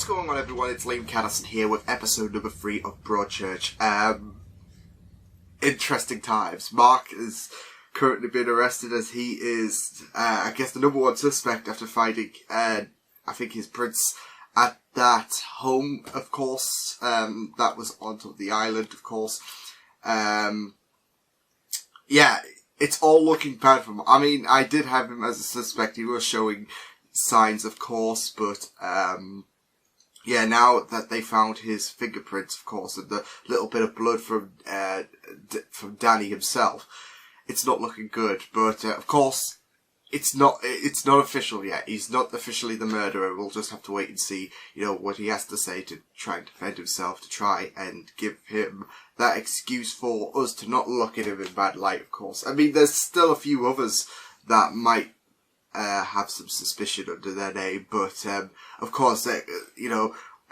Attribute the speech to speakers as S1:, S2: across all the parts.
S1: What's going on, everyone? It's Liam Catterson here with episode number 3 of Broadchurch. Interesting times. Mark is currently being arrested as he is, I guess, the number one suspect after finding, I think, his prints at that home, of course, that was on top of the island, of course. Yeah, it's all looking bad for him. I mean, I did have him as a suspect. He was showing signs, of course, but, yeah, now that they found his fingerprints, of course, and the little bit of blood from Danny himself, it's not looking good. But, of course, it's not official yet. He's not officially the murderer. We'll just have to wait and see, what he has to say to try and defend himself, to try and give him that excuse for us to not look at him in bad light, of course. I mean, there's still a few others that might have some suspicion under their name, but of course,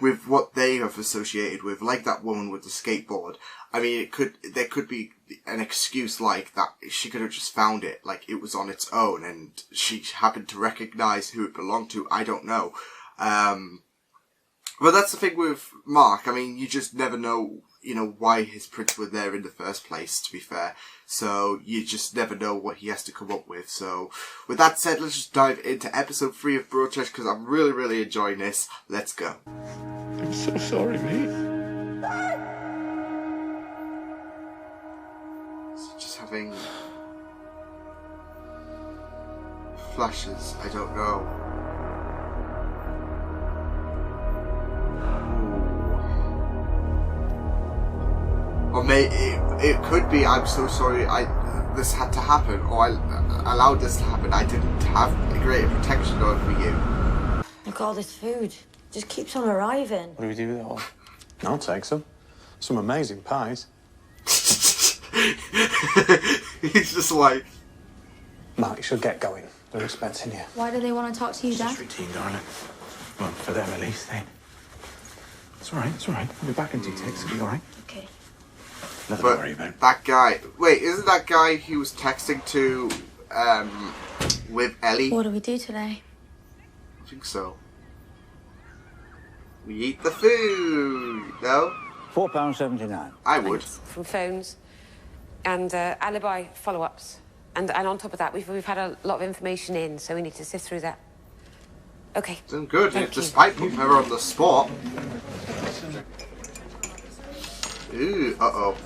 S1: with what they have associated with, like that woman with the skateboard, I mean, there could be an excuse like that. She could have just found it, like it was on its own, and she happened to recognise who it belonged to. I don't know. But that's the thing with Mark. I mean, you just never know, why his prints were there in the first place, to be fair. So, you just never know what he has to come up with. So, with that said, let's just dive into episode 3 of Broadchurch, because I'm really, really enjoying this. Let's go.
S2: I'm so sorry, mate.
S1: So just having flashes, I don't know. Or it could be, I'm so sorry, this had to happen, or I allowed this to happen. I didn't have a greater protection over you.
S3: Look, all this food just keeps on arriving.
S2: What do we do with it all? I'll take some. Some amazing pies.
S1: He's just like...
S2: Mark, you should get going. They're expecting you.
S3: Why do they want to talk to you, Dad?
S2: It's just routine, darling. Well, for them at least, eh? It's all right, it's all right. We'll be back in 2 ticks. It'll be all right.
S3: Okay.
S2: Nothing to worry about.
S1: That guy... Wait, isn't that guy he was texting to, with Ellie?
S3: What do we do today?
S1: I think so. We eat the food, no?
S4: £4.79.
S1: I would.
S5: From phones and alibi follow-ups. And on top of that, we've had a lot of information in, so we need to sift through that. Okay.
S1: Doing good,
S5: Thank you.
S1: despite putting her on the spot. Ooh, uh-oh.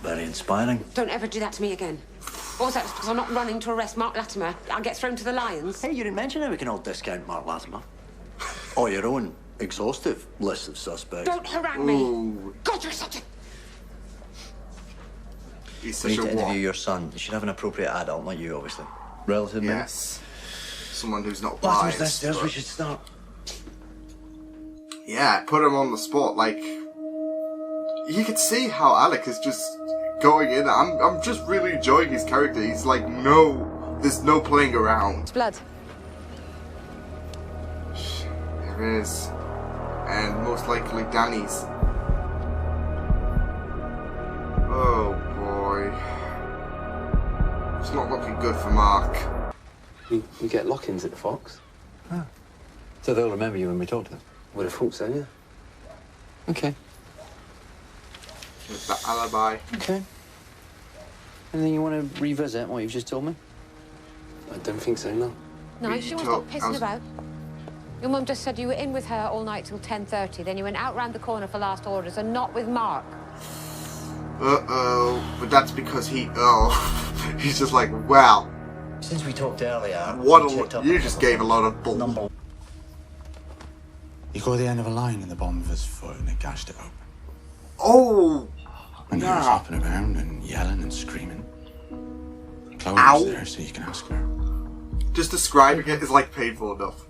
S4: Very inspiring.
S5: Don't ever do that to me again. What was that? Because I'm not running to arrest Mark Latimer. I'll get thrown to the lions.
S4: Hey, you didn't mention how we can all discount Mark Latimer. Or your own exhaustive list of suspects.
S5: Don't harangue me.
S1: Ooh.
S5: God, you're such a...
S1: He's
S4: We
S1: such
S4: need to
S1: a
S4: interview
S1: what?
S4: your son. You should have an appropriate adult, not you, obviously. Relative, maybe?
S1: Yes. Someone who's not
S4: Latimer's
S1: biased.
S4: downstairs,
S1: but-
S4: we should start.
S1: Yeah, put him on the spot, like... You can see how Alec is just going in. I'm just really enjoying his character. He's like, there's no playing around.
S5: It's blood.
S1: There is. And most likely Danny's. Oh boy. It's not looking good for Mark.
S6: We get lock-ins at the Fox.
S4: Ah. So they'll remember you when we talk to them?
S6: Would have thought so, yeah. Okay.
S1: With the alibi.
S6: Okay. Anything you want to revisit, what you've just told me? I don't think so, no.
S5: No,
S1: We
S5: she wants
S1: talk-
S5: to stop pissing about. Your mum just said you were in with her all night till 10:30, then you went out round the corner for last orders and not with Mark.
S1: Uh-oh. But that's because he's just like, well,
S4: Since we talked earlier, we checked up
S1: you
S4: on
S1: just
S4: a
S1: gave a lot of bull.
S4: number.
S2: He caught the end of a line in the bottom of his foot and it gashed it open.
S1: Oh!
S2: And he was
S1: Nah.
S2: hopping around and yelling and screaming. Chloe
S1: Ow.
S2: was there, so you can ask her.
S1: Just describing it is like painful enough.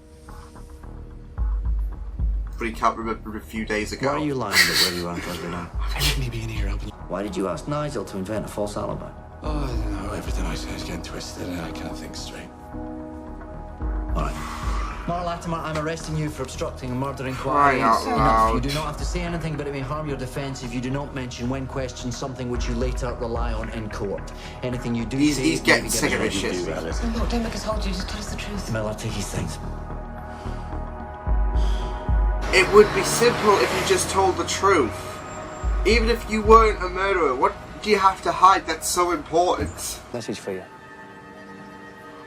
S1: But he can't remember a few days ago.
S4: Why are you lying about where you were on Thursday night?
S2: Shouldn't he be in here helping?
S4: Why did you ask Nigel to invent a false alibi?
S2: Oh, I don't know. Everything I say is getting twisted and I can't think straight.
S4: All right. Mark Latimer, I'm arresting you for obstructing a murder
S1: Crying
S4: inquiry.
S1: out
S4: Enough.
S1: loud.
S4: You do not have to say anything, but it may harm your defence if you do not mention when questioned something which you later rely on in court. Anything you do
S1: He's
S4: say...
S1: getting
S4: may be
S1: sick of
S4: given
S1: his
S4: as
S1: shit.
S4: you do, Alice.
S5: No, don't make us hold you, just tell us the truth.
S4: Miller, take his things.
S1: It would be simple if you just told the truth. Even if you weren't a murderer, what do you have to hide that's so important?
S6: Message for you.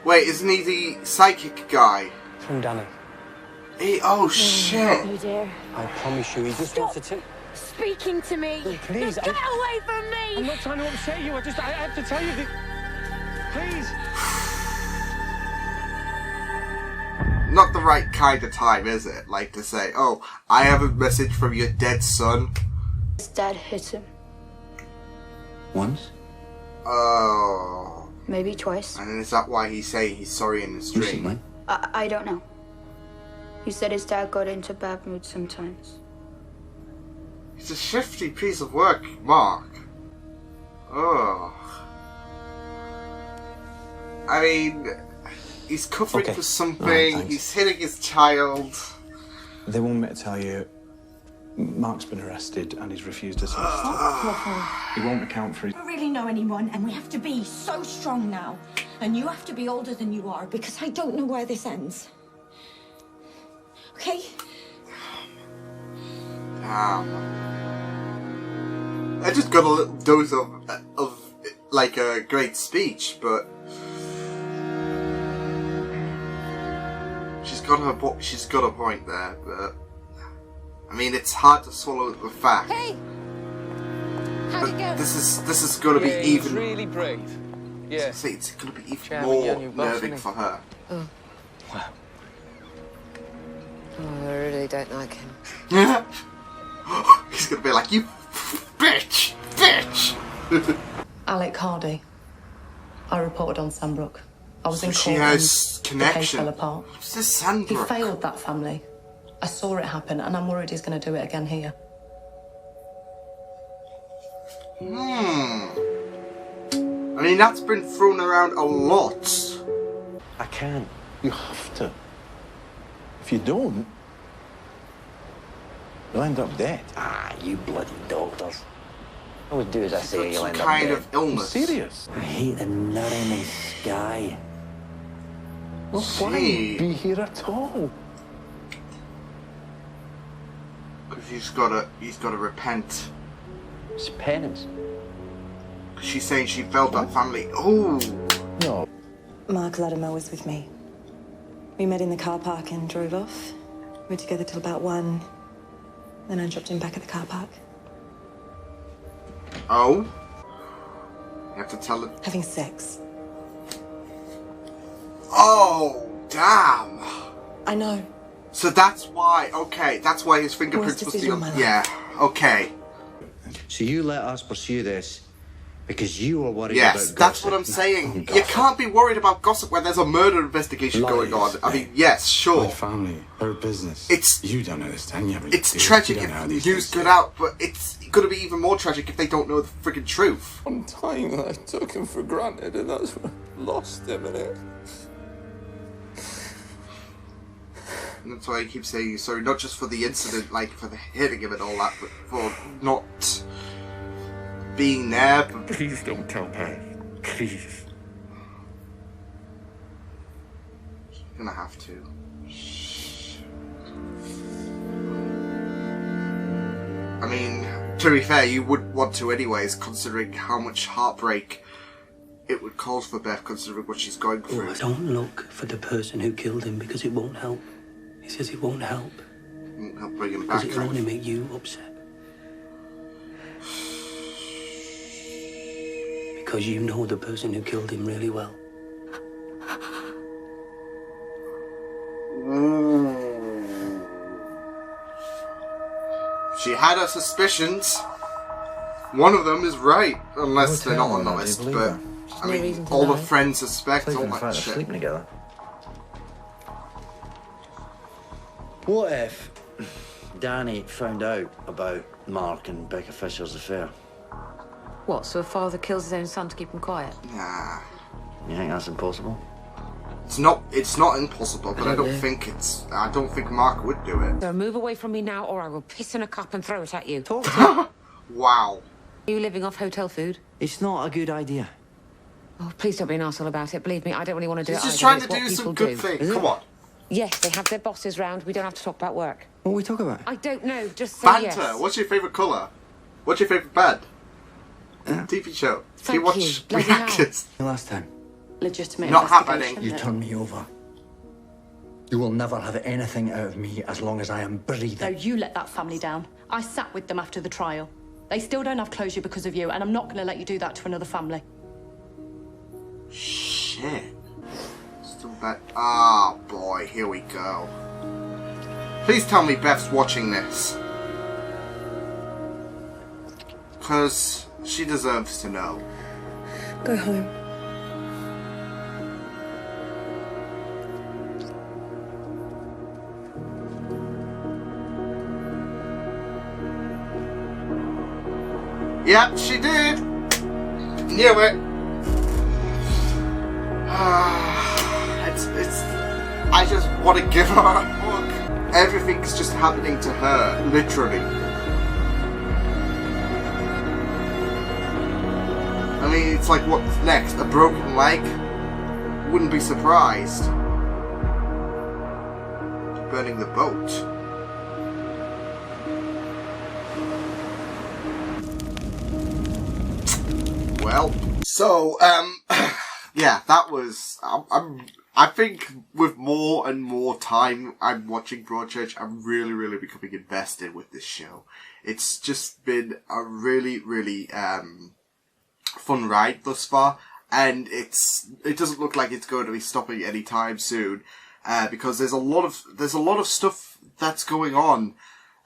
S1: Wait, isn't he the psychic guy?
S6: From Danny.
S1: Oh shit.
S3: Oh dear.
S6: I promise you, he just wants to take...
S3: Speaking to me.
S6: Please,
S3: Just get away from
S6: I'm
S3: me.
S6: not trying to upset you. I have to tell you that... Please.
S1: Not the right kind of time, is it? Like to say, oh, I have a message from your dead son.
S7: His dad hit him.
S6: Once?
S1: Oh.
S7: Maybe twice.
S1: And is that why he's saying he's sorry in his dream?
S6: Recently?
S7: I don't know. He said his dad got into bad mood sometimes.
S1: It's a shifty piece of work, Mark. Oh. I mean, he's covering for something,
S2: Right,
S1: he's hitting his child.
S2: They want me to tell you Mark's been arrested and he's refused to He won't account for it.
S8: I don't really know anyone, and we have to be so strong now. And you have to be older than you are, because I don't know where this ends. Okay?
S1: I just got a little dose of like a great speech, but she's got a point there. But I mean, it's hard to swallow the fact.
S5: Hey! How'd it go?
S1: This is going to be
S6: He's
S1: even.
S6: really brave. Yeah.
S1: See, it's going to be even
S6: Chairman,
S1: more
S6: young boss,
S1: nerving
S6: isn't
S1: for her.
S5: Oh. Oh, I really don't like him.
S1: Yeah. He's going to be like, you bitch!
S9: Alec Hardy. I reported on Sambrook. I was in
S1: She
S9: court
S1: has
S9: and the case
S1: connection.
S9: fell apart.
S1: What's this
S9: He
S1: Sambrook?
S9: failed that family. I saw it happen, and I'm worried he's going to do it again here.
S1: I mean, that's been thrown around a lot.
S2: I can't. You have to. If you don't, you'll end up dead.
S6: Ah, you bloody doctors. I would do as I say,
S1: Got
S6: you'll
S1: some
S6: end up
S1: kind
S6: dead.
S1: of illness.
S2: Serious?
S6: I hate the nut in the sky.
S2: Well, why
S1: Gee.
S2: be here at all?
S1: Because he's got to repent.
S6: It's penance.
S1: She's saying she failed that family. Oh,
S2: No.
S9: Mark Latimer was with me. We met in the car park and drove off. We were together till about 1. Then I dropped him back at the car park.
S1: oh. You have to tell it.
S9: Having sex.
S1: Oh, damn.
S9: I know.
S1: So that's why. Okay, that's why his fingerprints
S9: Worst
S1: was the.
S9: decision of my life.
S1: Yeah. Okay.
S4: So you let us pursue this because you were worried
S1: Yes,
S4: about
S1: that's
S4: gossip.
S1: what I'm saying. You can't be worried about gossip when there's a murder investigation going on. I mean, yes, sure.
S2: My family, her business.
S1: It's-
S2: You don't understand. You haven't.
S1: It's
S2: you
S1: tragic
S2: don't
S1: if
S2: know how these
S1: news
S2: things
S1: got out, but it's going to be even more tragic if they don't know the freaking truth.
S2: One time I took him for granted, and that's when I lost him in it.
S1: And that's why I keep saying sorry, not just for the incident, like for the hitting him and all that, but for not being there. But
S2: Please don't tell Pat. Please.
S1: you're gonna have to. I mean, to be fair, you would want to anyways, considering how much heartbreak it would cause for Beth, considering what she's going through.
S10: Oh, don't look for the person who killed him because it won't help. He says it won't help
S1: Won't help bring him
S10: because
S1: back.
S10: it'll only make you upset. Because you know the person who killed him really well.
S1: She had her suspicions. One of them is right, unless they're not on the list, but I
S5: no
S1: mean,
S5: reason to
S1: all the
S5: lie.
S1: friends suspect all that shit.
S6: together. What if Danny found out about Mark and Becca Fisher's affair?
S5: What, so a father kills his own son to keep him quiet?
S1: Nah.
S6: You think that's impossible?
S1: It's not impossible, but I don't think Mark would do it.
S5: So move away from me now, or I will piss in a cup and throw it at you.
S6: Talk to
S1: Wow.
S5: Are you living off hotel food?
S4: It's not a good idea.
S5: Oh, please don't be an arsehole about it. Believe me, I don't really want to do
S1: He's
S5: it
S1: just
S5: either.
S1: trying to
S5: It's what
S1: do some
S5: people
S1: good
S5: do.
S1: things.
S6: Is it?
S1: Come on.
S5: Yes, they have their bosses round. We don't have to talk about work.
S10: What are we talking about?
S5: I don't know. Just say
S1: Banter.
S5: yes.
S1: What's your favourite colour? What's your favourite band? TV show. Do you
S5: Thank
S1: watch
S5: you. Bloody
S1: reactors?
S10: The last time.
S7: Legitimate
S1: Not
S7: investigation.
S1: happening.
S6: You turn me over. You will never have anything out of me as long as I am breathing.
S11: No, you let that family down. I sat with them after the trial. They still don't have closure because of you, and I'm not going to let you do that to another family.
S1: Shit. Still bad. Ah, boy, here we go. Please tell me Beth's watching this. Because she deserves to know.
S9: Go home.
S1: Yep, she did. Knew it. It's. I just want to give her a hug. Everything's just happening to her, literally. I mean, it's like, what's next? A broken leg? Wouldn't be surprised. Burning the boat. Well, so, yeah, that was, I think with more and more time I'm watching Broadchurch, I'm really becoming invested with this show. It's just been a really, fun ride thus far, and it doesn't look like it's going to be stopping anytime soon, because there's a lot of stuff that's going on.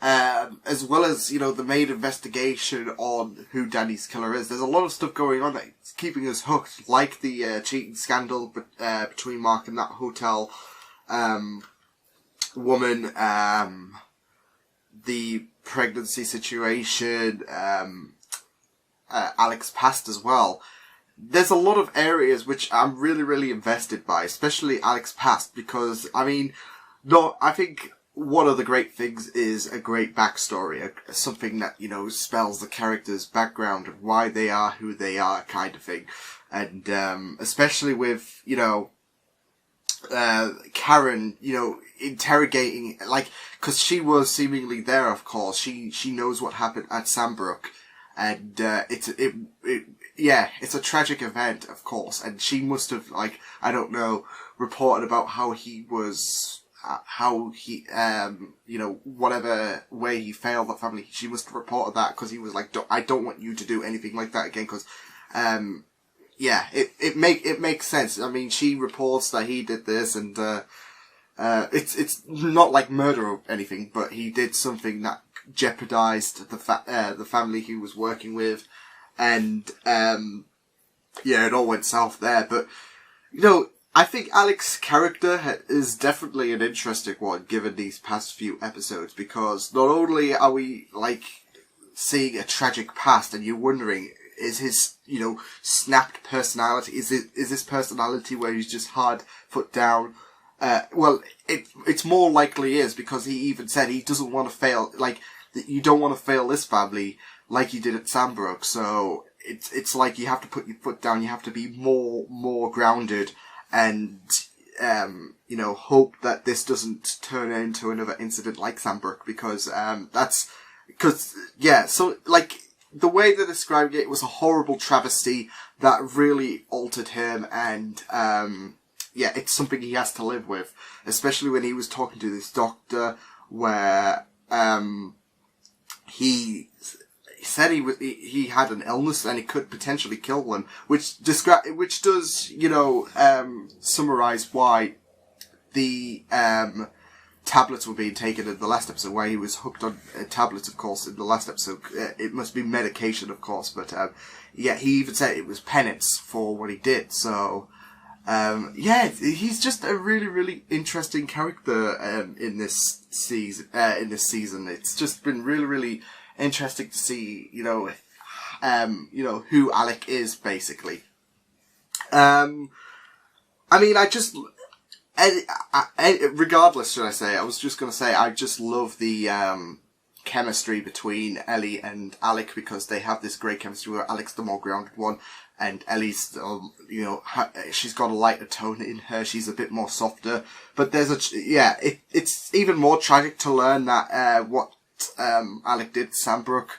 S1: As well as, you know, the main investigation on who Danny's killer is. There's a lot of stuff going on that's keeping us hooked, like the cheating scandal between Mark and that hotel woman, the pregnancy situation, Alex Past as well. There's a lot of areas which I'm really invested by, especially Alex Past, because, I mean, I think one of the great things is a great backstory, something that, you know, spells the character's background and why they are who they are, kind of thing. And, especially with, you know, Karen, you know, interrogating, like, cause she was seemingly there, of course. She knows what happened at Sambrook. And, it's a tragic event, of course. And she must have, like, I don't know, reported about how he was, you know, whatever way he failed the family, she must have reported that because he was like, I don't want you to do anything like that again, because, yeah, it makes sense. I mean, she reports that he did this, and, it's not like murder or anything, but he did something that jeopardized the family he was working with, and, yeah, it all went south there, but, you know, I think Alex's character is definitely an interesting one given these past few episodes, because not only are we, like, seeing a tragic past and you're wondering, is his, you know, snapped personality, is this personality where he's just hard foot down? Well, it's more likely is, because he even said he doesn't want to fail, like, you don't want to fail this family like you did at Sambrook, so it's like you have to put your foot down, you have to be more grounded, and, you know, hope that this doesn't turn into another incident like Sambrook, because, so, like, the way they described it was a horrible travesty that really altered him, and, yeah, it's something he has to live with, especially when he was talking to this doctor, where, he said he had an illness and it could potentially kill him, which does, you know, summarize why the tablets were being taken in the last episode, why he was hooked on tablets, of course, in the last episode. It must be medication, of course, but yeah, he even said it was penance for what he did. So yeah, he's just a really interesting character in this season. It's just been really interesting to see, you know, who Alec is, basically. I mean, regardless, should I say, I was just gonna say, I just love the chemistry between Ellie and Alec, because they have this great chemistry where Alec's the more grounded one and Ellie's, she's got a lighter tone in her. She's a bit more softer. But it's even more tragic to learn that what Alec did to Sambrook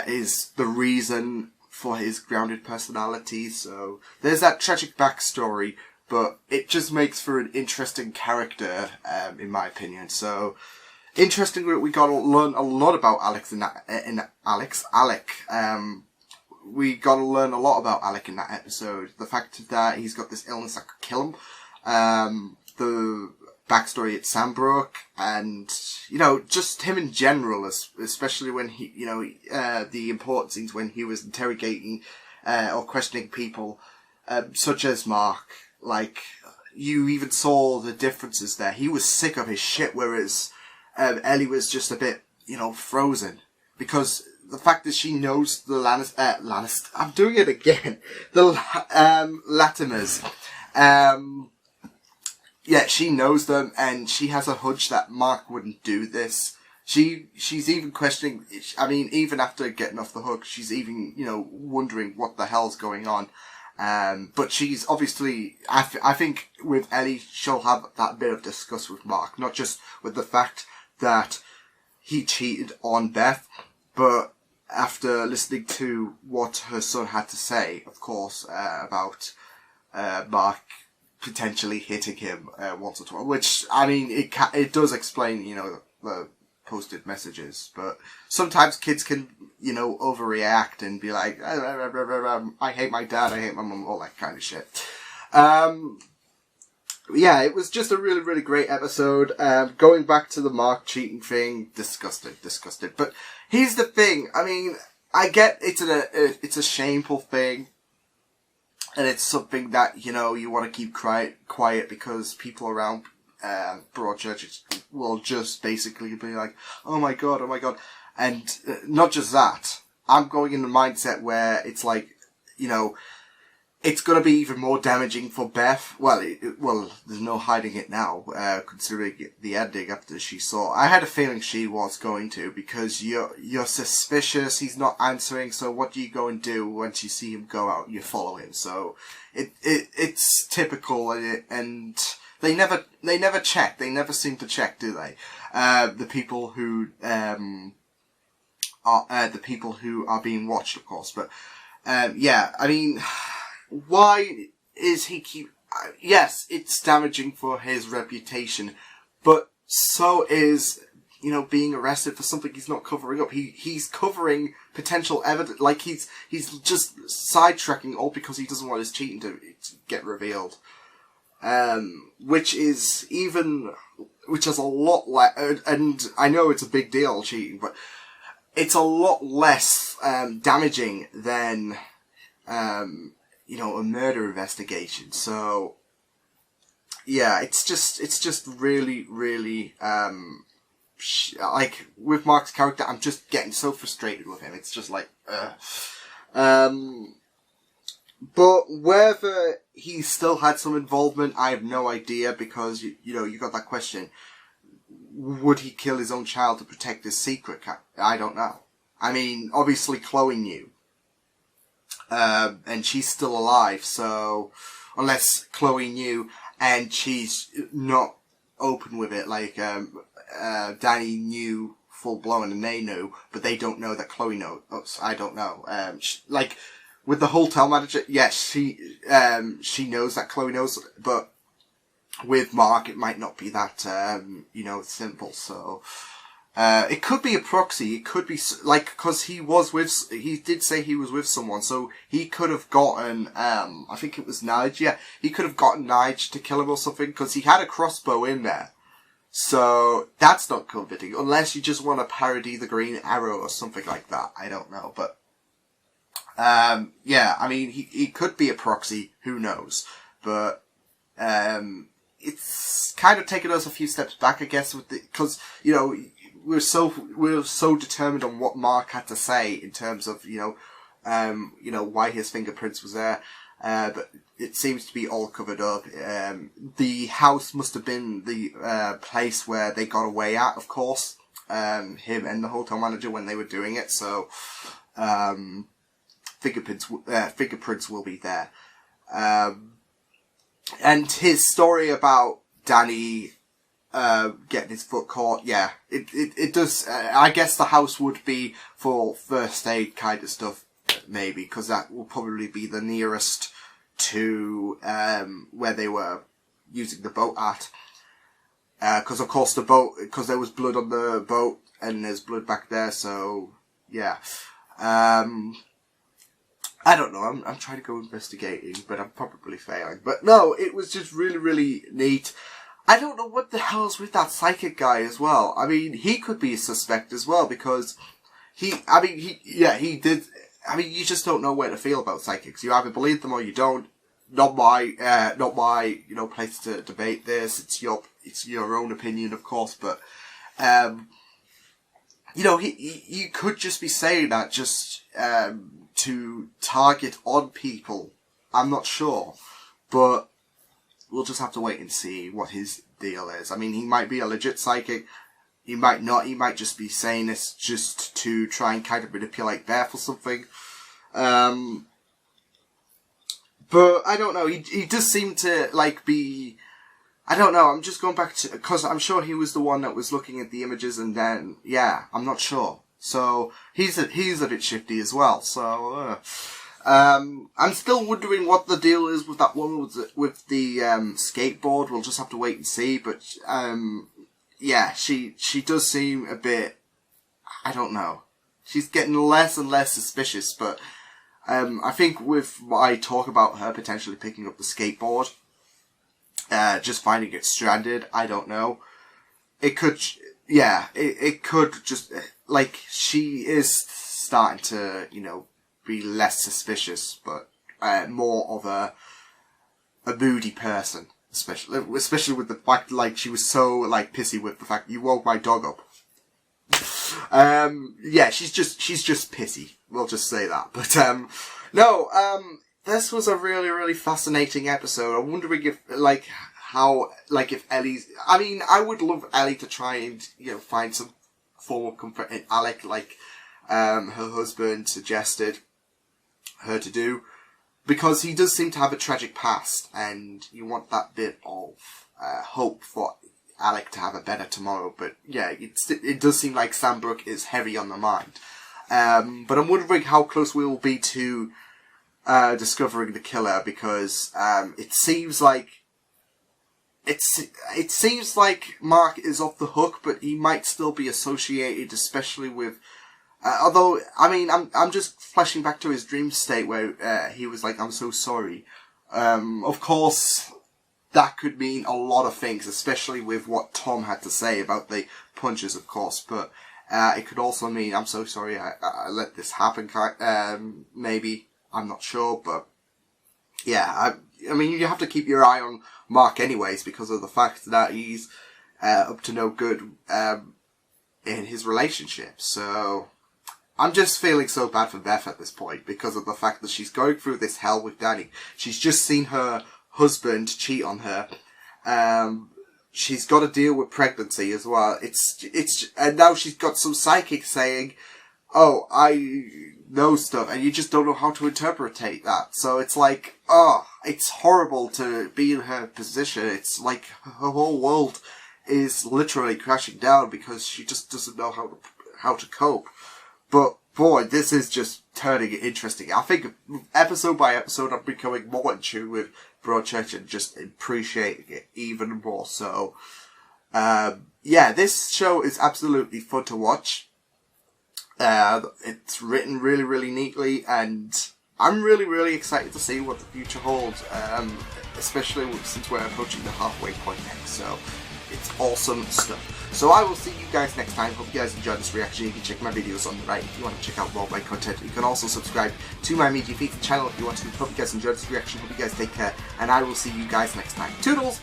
S1: is the reason for his grounded personality. So there's that tragic backstory, but it just makes for an interesting character, in my opinion. So interesting that we got to learn a lot about Alec. We got to learn a lot about Alec in that episode. The fact that he's got this illness that could kill him. The backstory at Sambrook, and just him in general, especially when he, the important scenes when he was interrogating or questioning people, such as Mark. Like, you even saw the differences there. He was sick of his shit, whereas Ellie was just a bit, frozen, because the fact that she knows the Lannister, I'm doing it again, the Latimers. She knows them, and she has a hunch that Mark wouldn't do this. She's even questioning, even after getting off the hook, she's even, wondering what the hell's going on. But she's obviously, I think with Ellie, she'll have that bit of discuss with Mark, not just with the fact that he cheated on Beth, but after listening to what her son had to say, of course, about Mark potentially hitting him once or twice, which, it does explain, the posted messages, but sometimes kids can, overreact and be like, I hate my dad, I hate my mum, all that kind of shit. It was just a really, really great episode. Going back to the Mark cheating thing, disgusted. But here's the thing, I get it's a shameful thing, and it's something that, you want to keep quiet because people around Broadchurch will just basically be like, oh my god. And not just that, I'm going in the mindset where it's like, it's going to be even more damaging for Beth. Well, there's no hiding it now, considering the ending after she saw. I had a feeling she was going to, because you're suspicious, he's not answering, so what do you go and do once you see him go out? You follow him. So it's typical, and they never check. They never seem to check, do they? The people who are being watched, of course. But why is he keep... yes, it's damaging for his reputation, but so is, being arrested for something he's not covering up. He's covering potential evidence, like he's just sidetracking all because he doesn't want his cheating to get revealed. Which is a lot less, and I know it's a big deal, cheating, but it's a lot less damaging than a murder investigation. So it's just really, really like with Mark's character, I'm just getting so frustrated with him. It's just like but whether he still had some involvement, I have no idea, because you got that question, would he kill his own child to protect his secret? I don't know. Obviously Chloe knew. And she's still alive, so unless Chloe knew and she's not open with it, like Danny knew full blown and they knew, but they don't know that Chloe knows. I don't know. Like with the hotel manager, yes, she knows that Chloe knows, but with Mark it might not be that simple. So it could be a proxy. It could be because he did say he was with someone, so he could have gotten, I think it was Nige. Yeah, he could have gotten Nige to kill him or something, because he had a crossbow in there. So that's not convincing, unless you just want to parody the Green Arrow or something like that. I don't know, but he could be a proxy. Who knows? But it's kind of taken us a few steps back, I guess, because we're so determined on what Mark had to say in terms of why his fingerprints was there, but it seems to be all covered up. The house must have been the place where they got away at, of course. him and the hotel manager when they were doing it. So fingerprints will be there. And his story about Danny getting his foot caught, yeah, it does. I guess the house would be for first aid kind of stuff, maybe, because that will probably be the nearest to where they were using the boat at. Because of course because there was blood on the boat and there's blood back there, so yeah. I don't know, I'm trying to go investigating, but I'm probably failing. But no, it was just really, really neat. I don't know what the hell's with that psychic guy as well. I mean, he could be a suspect as well, because he did. I mean, you just don't know where to feel about psychics. You either believe them or you don't. Not my place to debate this. It's your own opinion, of course, but, you could just be saying that just, to target on people. I'm not sure, but we'll just have to wait and see what his deal is. I mean, he might be a legit psychic. He might not. He might just be saying this just to try and kind of manipulate Beth or something. But I don't know. He does seem to be. I don't know. I'm just going back to, because I'm sure he was the one that was looking at the images, and then I'm not sure. So he's a bit shifty as well. So I'm still wondering what the deal is with that woman with the skateboard. We'll just have to wait and see. But she does seem a bit. I don't know. She's getting less and less suspicious, but. I think with my talk about her potentially picking up the skateboard, just finding it stranded, I don't know. It could, it could just, she is starting to, be less suspicious, but, more of a moody person, especially with the fact, she was so, pissy with the fact you woke my dog up. She's just pissy. We'll just say that. But, this was a really, really fascinating episode. I'm wondering if, if Ellie's, I would love Ellie to try and, find some form of comfort in Alec, her husband suggested her to do, because he does seem to have a tragic past, and you want that bit of, hope for Alec to have a better tomorrow. But it does seem like Sambrook is heavy on the mind. But I'm wondering how close we will be to discovering the killer, because it seems like Mark is off the hook, but he might still be associated, especially with. Although I'm just flashing back to his dream state where he was like, "I'm so sorry." Of course. That could mean a lot of things, especially with what Tom had to say about the punches, of course. But it could also mean, I'm so sorry I let this happen, maybe. I'm not sure, but yeah. You have to keep your eye on Mark anyways, because of the fact that he's up to no good in his relationship. So I'm just feeling so bad for Beth at this point, because of the fact that she's going through this hell with Danny. She's just seen her husband cheat on her. She's got to deal with pregnancy as well. And now she's got some psychic saying, "Oh, I know stuff," and you just don't know how to interpretate that. So it's it's horrible to be in her position. It's like her whole world is literally crashing down because she just doesn't know how to cope. But boy, this is just turning it interesting. I think episode by episode I'm becoming more in tune with Broadchurch and just appreciating it even more. So, this show is absolutely fun to watch. It's written really, really neatly, and I'm really, really excited to see what the future holds, especially since we're approaching the halfway point next. So, it's awesome stuff. So I will see you guys next time. Hope you guys enjoyed this reaction. You can check my videos on the right if you want to check out more of my content. You can also subscribe to my Media Feature channel if you want to. Hope you guys enjoyed this reaction. Hope you guys take care. And I will see you guys next time. Toodles!